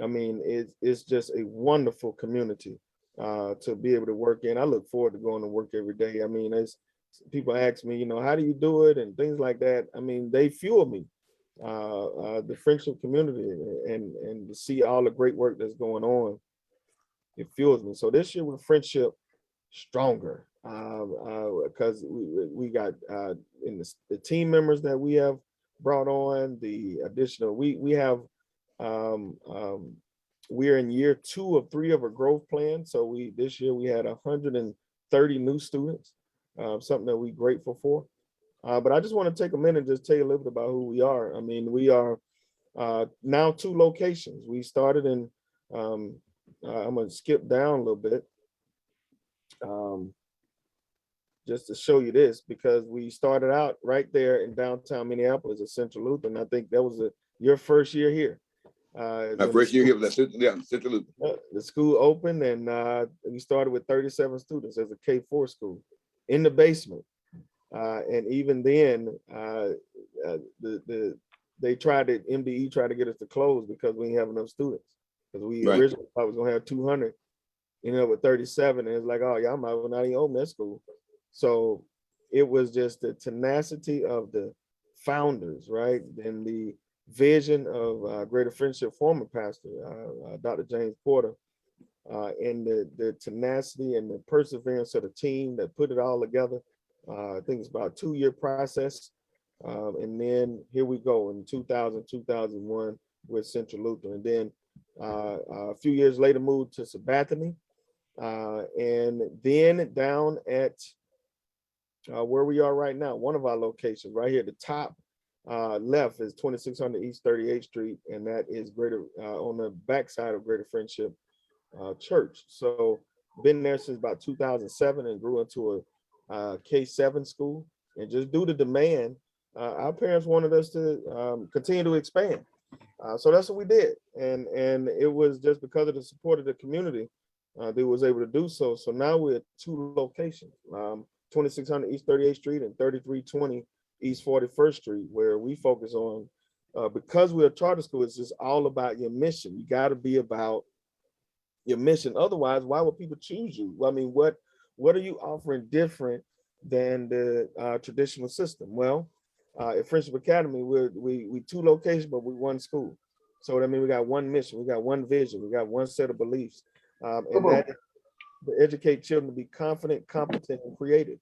I mean, it's just a wonderful community to be able to work in. I look forward to going to work every day. I mean, as people ask me, you know, how do you do it and things like that. I mean, they fuel me, the friendship community, and to see all the great work that's going on, it fuels me. So this year with Friendship Stronger, because we got in the team members that we have brought on, the additional, we have we're in year 2 of 3 of a growth plan. So this year we had 130 new students, something that we're grateful for. But I just want to take a minute and just tell you a little bit about who we are. I mean, we are now 2 locations. We started in, I'm going to skip down a little bit just to show you this, because we started out right there in downtown Minneapolis at Central Lutheran. I think that was your first year here. My first year here was at Central Lutheran. The school opened, and we started with 37 students as a K-4 school in the basement. And even then, MDE tried to get us to close because we didn't have enough students. Because we originally thought we was gonna have 200, with 37, and it's like, oh, y'all might not even open that school. So it was just the tenacity of the founders, right? And the vision of Greater Friendship former pastor, Dr. James Porter, and the tenacity and the perseverance of the team that put it all together. I think it's about a 2-year process. And then here we go in 2000, 2001 with Central Lutheran. And then a few years later moved to Sabathani. And then down at where we are right now, one of our locations right here at the top left is 2600 East 38th Street, and that is Greater on the backside of Greater Friendship Church. So been there since about 2007 and grew into a K-7 school. And just due to demand, our parents wanted us to continue to expand. So that's what we did. And it was just because of the support of the community they was able to do so. So now we're at 2 locations, 2600 East 38th Street and 3320 East 41st Street, where we focus on, because we're a charter school, it's just all about your mission. You got to be about your mission. Otherwise, why would people choose you? I mean, what are you offering different than the traditional system? Well, at Friendship Academy, we 2 locations, but we 1 school. So that means we got 1 mission, we got 1 vision, we got 1 set of beliefs, and that is to educate children to be confident, competent, and creative.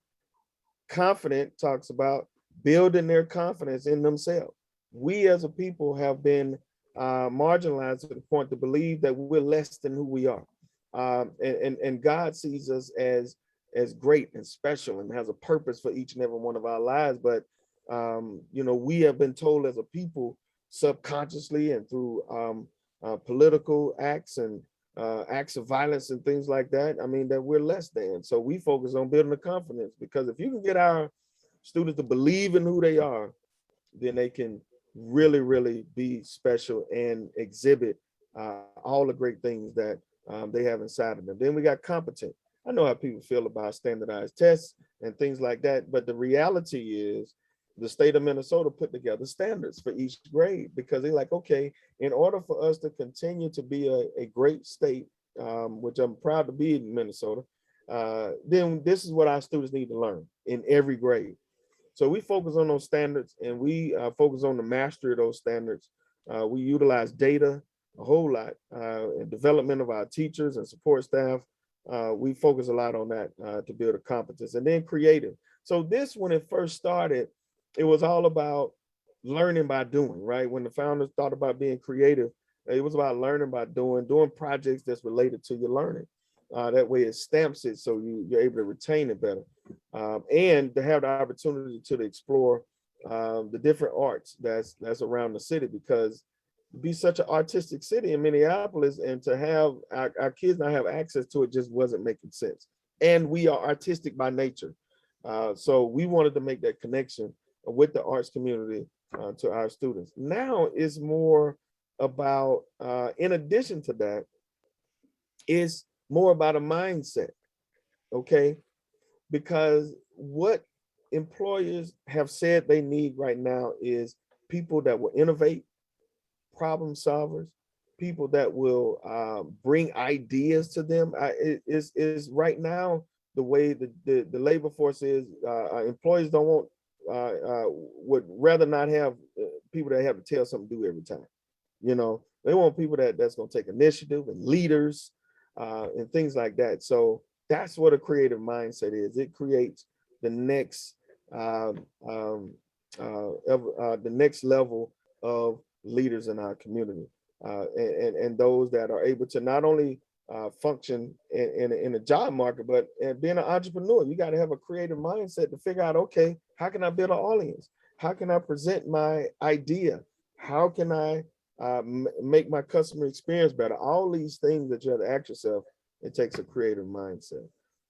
Confident talks about building their confidence in themselves. We as a people have been marginalized to the point to believe that we're less than who we are. And God sees us as great and special and has a purpose for each and every one of our lives. But we have been told as a people subconsciously and through political acts and acts of violence and things like that, I mean, that we're less than. So we focus on building the confidence, because if you can get our students to believe in who they are, then they can really, really be special and exhibit all the great things that they have inside of them. Then we got competent. I know how people feel about standardized tests and things like that, but the reality is the state of Minnesota put together standards for each grade, because they're like, okay, in order for us to continue to be a great state, which I'm proud to be in Minnesota, then this is what our students need to learn in every grade. So we focus on those standards, and we focus on the mastery of those standards. We utilize data a whole lot, and development of our teachers and support staff. We focus a lot on that to build a competence, and then creative. So this, when it first started, it was all about learning by doing, right? When the founders thought about being creative, it was about learning by doing projects that's related to your learning. That way it stamps it so you're able to retain it better. And to have the opportunity to explore the different arts that's around the city, because to be such an artistic city in Minneapolis, and to have our kids not have access to it just wasn't making sense. And we are artistic by nature. So we wanted to make that connection with the arts community to our students. Now it's more about, in addition to that, it's more about a mindset, okay? Because what employers have said they need right now is people that will innovate, problem solvers, people that will bring ideas to them. Is right now the way the labor force is. Employees don't want, would rather not have people that have to tell something to do every time. They want people that's going to take initiative, and leaders and things like that. So that's what a creative mindset is. It creates the next level of leaders in our community, and those that are able to not only function in a job market, but being an entrepreneur. You got to have a creative mindset to figure out, okay, how can I build an audience? How can I present my idea? How can I make my customer experience better? All these things that you have to ask yourself, it takes a creative mindset.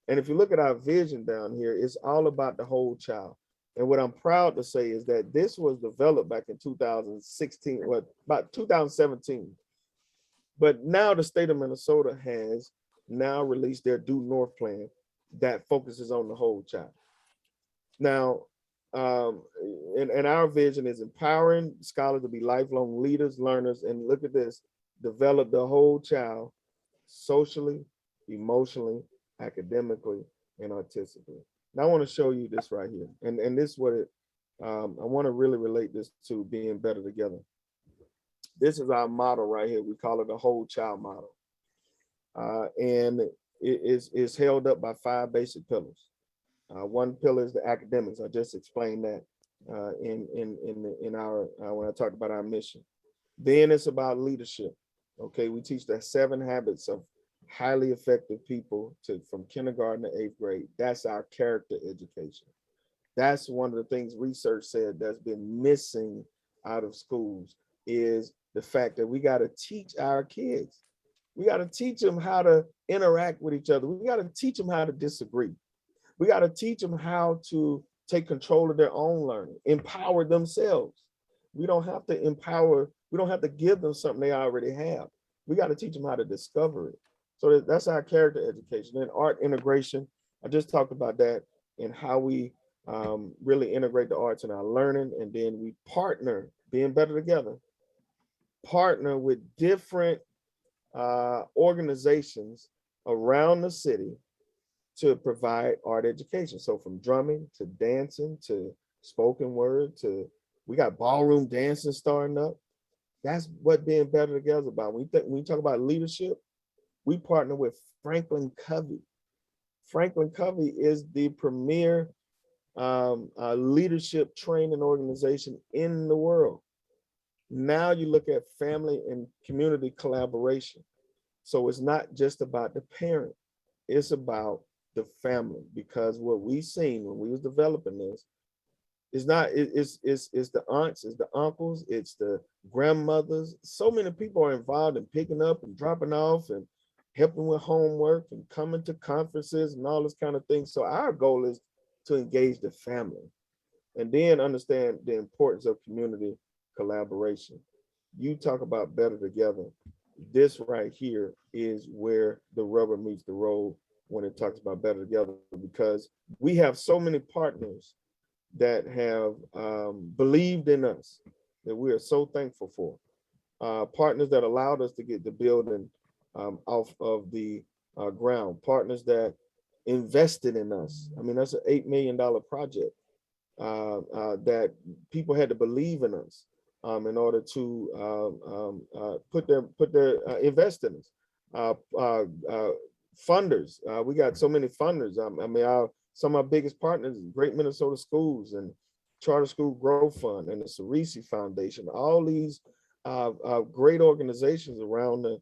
And if you look at our vision down here, it's all about the whole child. And what I'm proud to say is that this was developed back in 2016, well, about 2017. But now the state of Minnesota has now released their Due North plan that focuses on the whole child. Now, and our vision is empowering scholars to be lifelong leaders, learners, and look at this, develop the whole child socially, emotionally, academically, and artistically. Now I want to show you this right here. And this is what I want to really relate this to being better together. This is our model right here. We call it the whole child model. And it is held up by 5 basic pillars. One pillar is the academics. I just explained that in our when I talked about our mission. Then it's about leadership. Okay, we teach the 7 habits of highly effective people from kindergarten to 8th grade. That's our character education. That's one of the things research said that's been missing out of schools, is the fact that we got to teach our kids. We got to teach them how to interact with each other. We got to teach them how to disagree. We got to teach them how to take control of their own learning, empower themselves. We don't have to empower, we don't have to give them something they already have. We got to teach them how to discover it. So that's our character education. And art integration, I just talked about that and how we really integrate the arts in our learning. And then we partner, being better together, partner with different organizations around the city to provide art education. So from drumming to dancing to spoken word to, we got ballroom dancing starting up. That's what being better together is about. When we talk about leadership, we partner with Franklin Covey. Franklin Covey is the premier leadership training organization in the world. Now you look at family and community collaboration. So it's not just about the parent, it's about the family, because what we seen when we was developing this is not, it's the aunts, it's the uncles, it's the grandmothers. So many people are involved in picking up and dropping off and helping with homework and coming to conferences and all this kind of thing. So our goal is to engage the family and then understand the importance of community collaboration. You talk about better together. This right here is where the rubber meets the road when it talks about better together, because we have so many partners that have believed in us that we are so thankful for. Partners that allowed us to get the building off of the ground, partners that invested in us. I mean, that's an $8 million project that people had to believe in us in order to put their invest in us. Funders, we got so many funders. I mean, some of our biggest partners, Great Minnesota Schools and Charter School Growth Fund and the Cerisi Foundation, all these great organizations around the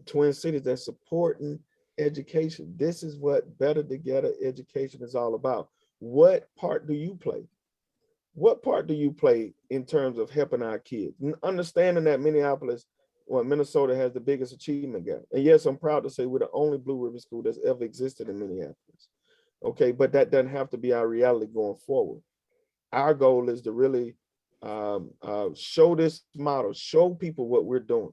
Twin Cities that supporting education. This is what better together education is all about. What part do you play? What part do you play in terms of helping our kids? Understanding that Minnesota has the biggest achievement gap. And yes, I'm proud to say we're the only Blue Ribbon school that's ever existed in Minneapolis. Okay, but that doesn't have to be our reality going forward. Our goal is to really show this model, show people what we're doing,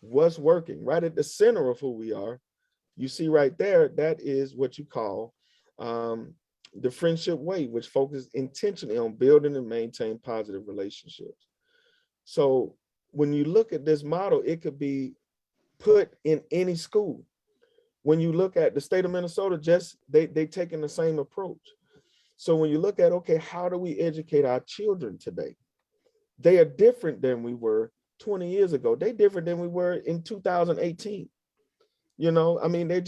what's working. Right at the center of who we are, you see right there, that is what you call the friendship way, which focuses intentionally on building and maintain positive relationships. So when you look at this model, it could be put in any school. When you look at the state of Minnesota, they taking the same approach. So when you look at, okay, how do we educate our children today? They are different than we were 20 years ago. They're different than we were in 2018. You know, I mean, they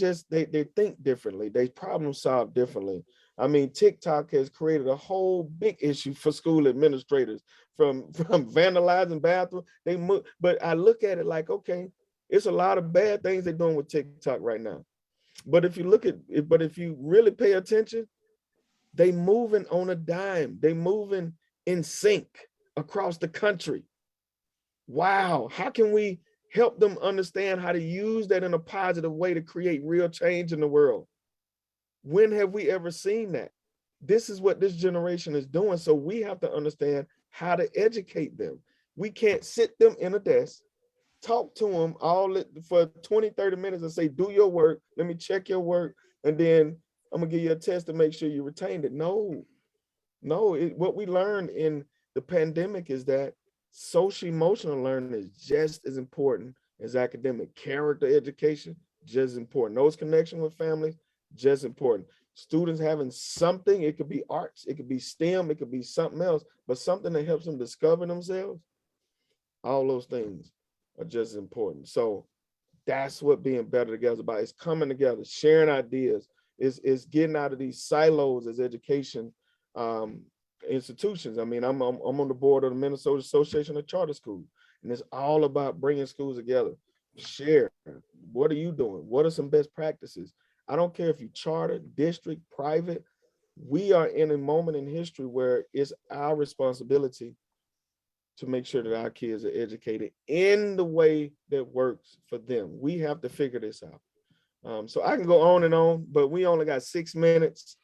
think differently. They problem solve differently. I mean, TikTok has created a whole big issue for school administrators from vandalizing bathrooms. But I look at it like, okay, it's a lot of bad things they're doing with TikTok right now. But if you really pay attention, they moving on a dime. They moving in sync across the country. Wow, how can we help them understand how to use that in a positive way to create real change in the world? When have we ever seen that? This is what this generation is doing. So we have to understand how to educate them. We can't sit them in a desk, talk to them for 20, 30 minutes and say, do your work. Let me check your work. And then I'm gonna give you a test to make sure you retained it. No, what we learned in the pandemic is that social emotional learning is just as important as academic. Character education, just as important. Those connections with families, just important. Students having something, it could be arts, it could be STEM, it could be something else, but something that helps them discover themselves. All those things are just as important. So that's what being better together is about. It's coming together, sharing ideas, is getting out of these silos as education institutions. I mean, I'm on the board of the Minnesota Association of Charter Schools, and it's all about bringing schools together. Share. What are you doing? What are some best practices? I don't care if you charter, district, private. We are in a moment in history where it's our responsibility to make sure that our kids are educated in the way that works for them. We have to figure this out. So I can go on and on, but we only got 6 minutes.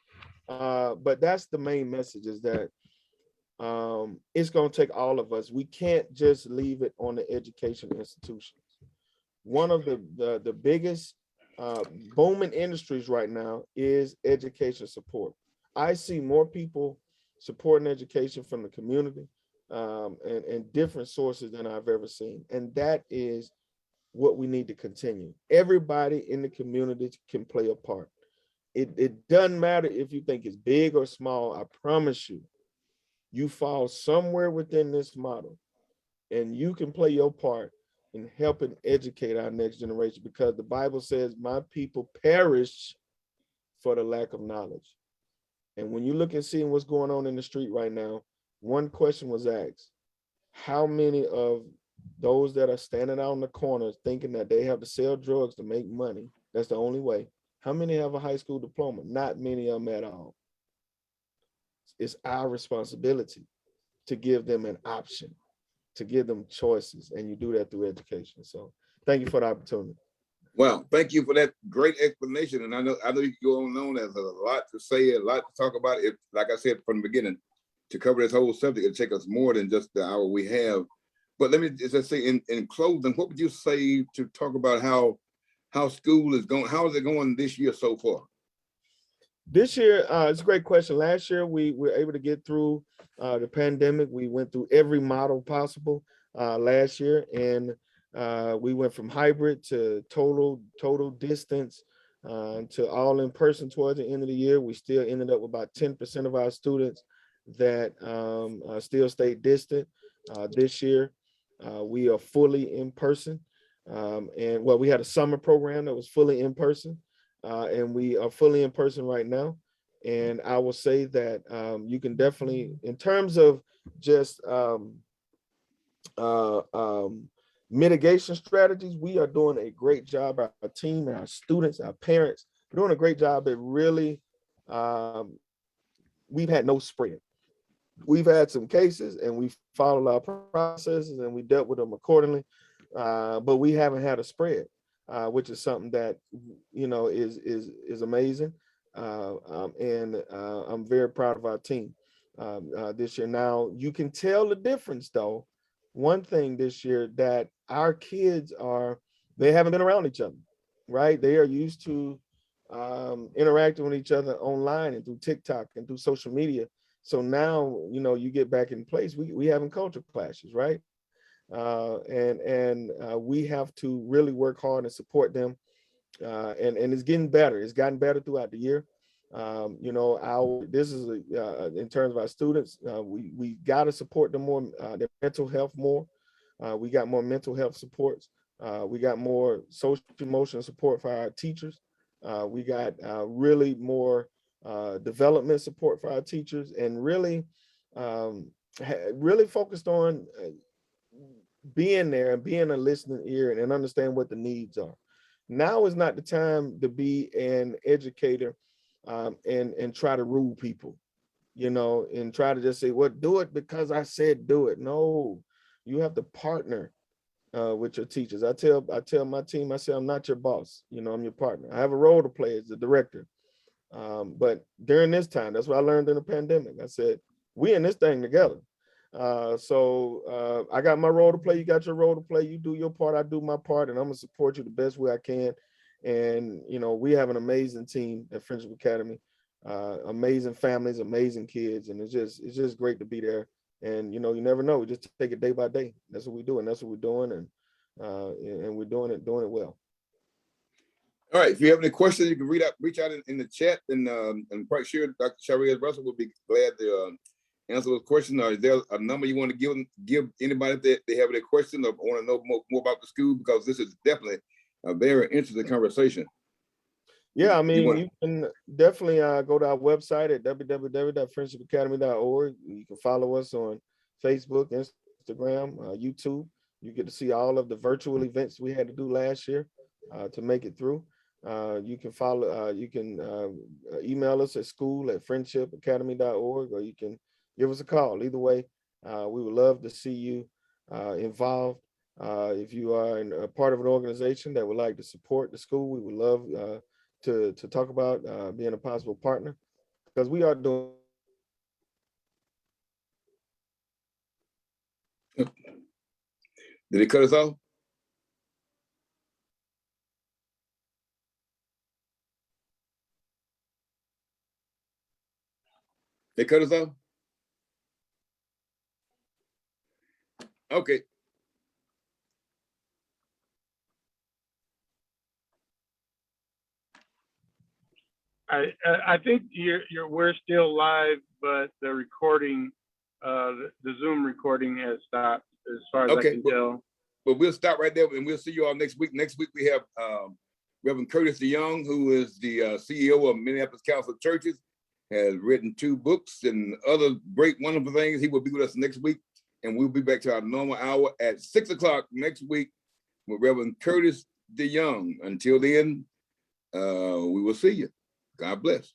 But that's the main message, is that it's going to take all of us. We can't just leave it on the education institutions. One of the biggest booming industries right now is education support. I see more people supporting education from the community and different sources than I've ever seen. And that is what we need to continue. Everybody in the community can play a part. It doesn't matter if you think it's big or small. I promise you, you fall somewhere within this model and you can play your part in helping educate our next generation, because the Bible says my people perish for the lack of knowledge. And when you look and see what's going on in the street right now, one question was asked: how many of those that are standing out on the corners thinking that they have to sell drugs to make money, that's the only way, how many have a high school diploma? Not many of them at all. It's our responsibility to give them an option, to give them choices, and you do that through education. So thank you for the opportunity. Well, thank you for that great explanation. And I know you can go on. There's a lot to say, a lot to talk about. If, like I said from the beginning, to cover this whole subject, it'll take us more than just the hour we have. But let me just say in closing, what would you say to talk about how school is going? How is it going this year so far? This year, it's a great question. Last year, we were able to get through the pandemic. We went through every model possible last year, and we went from hybrid to total distance to all in person towards the end of the year. We still ended up with about 10% of our students that still stayed distant. This year, we are fully in person. And well, we had a summer program that was fully in person. And we are fully in person right now. And I will say that you can definitely, in terms of just mitigation strategies, we are doing a great job. Our team, our students, our parents, we're doing a great job at really, we've had no spread. We've had some cases and we followed our processes and we dealt with them accordingly, but we haven't had a spread. Which is something that is amazing, and I'm very proud of our team this year. Now you can tell the difference, though. One thing this year that our kids they haven't been around each other, right? They are used to interacting with each other online and through TikTok and through social media. So now you get back in place. We having culture clashes, right? And we have to really work hard and support them. And it's getting better. It's gotten better throughout the year. This is in terms of our students, we got to support them more, their mental health more. We got more mental health supports. We got more social emotional support for our teachers. We got really more development support for our teachers, and really focused on being there and being a listening ear and understand what the needs are. Now is not the time to be an educator and try to rule people, and try to just say, well, do it because I said do it. No, you have to partner with your teachers. I tell my team, I say, I'm not your boss. I'm your partner. I have a role to play as the director. But during this time, that's what I learned in the pandemic. I said, we in this thing together. So I got my role to play. You got your role to play. You do your part. I do my part, and I'm gonna support you the best way I can. And we have an amazing team at Friendship Academy, amazing families, amazing kids, and it's just great to be there. And you never know. We just take it day by day. That's what we do, and that's what we're doing, and we're doing it well. All right. If you have any questions, you can reach out in the chat, and I'm quite sure Dr. Charvez Russell will be glad to answer those questions. Or is there a number you want to give anybody that they have any questions or want to know more about the school? Because this is definitely a very interesting conversation. Yeah, I mean, you can definitely go to our website at www.friendshipacademy.org. You can follow us on Facebook, Instagram, YouTube. You get to see all of the virtual events we had to do last year to make it through. You can email us at school@friendshipacademy.org, or you can give us a call. Either way, we would love to see you involved. If you are a part of an organization that would like to support the school, we would love to talk about being a possible partner, because we are doing Did they cut us off? They cut us off? Okay. I think we're still live, but the recording, the Zoom recording has stopped as far as I can tell. But we'll stop right there and we'll see you all next week. Next week we have Reverend Curtis DeYoung, who is the CEO of Minneapolis Council of Churches, has written 2 books and other great, wonderful things. He will be with us next week, and we'll be back to our normal hour at 6 o'clock next week with Reverend Curtis DeYoung. Until then, we will see you. God bless.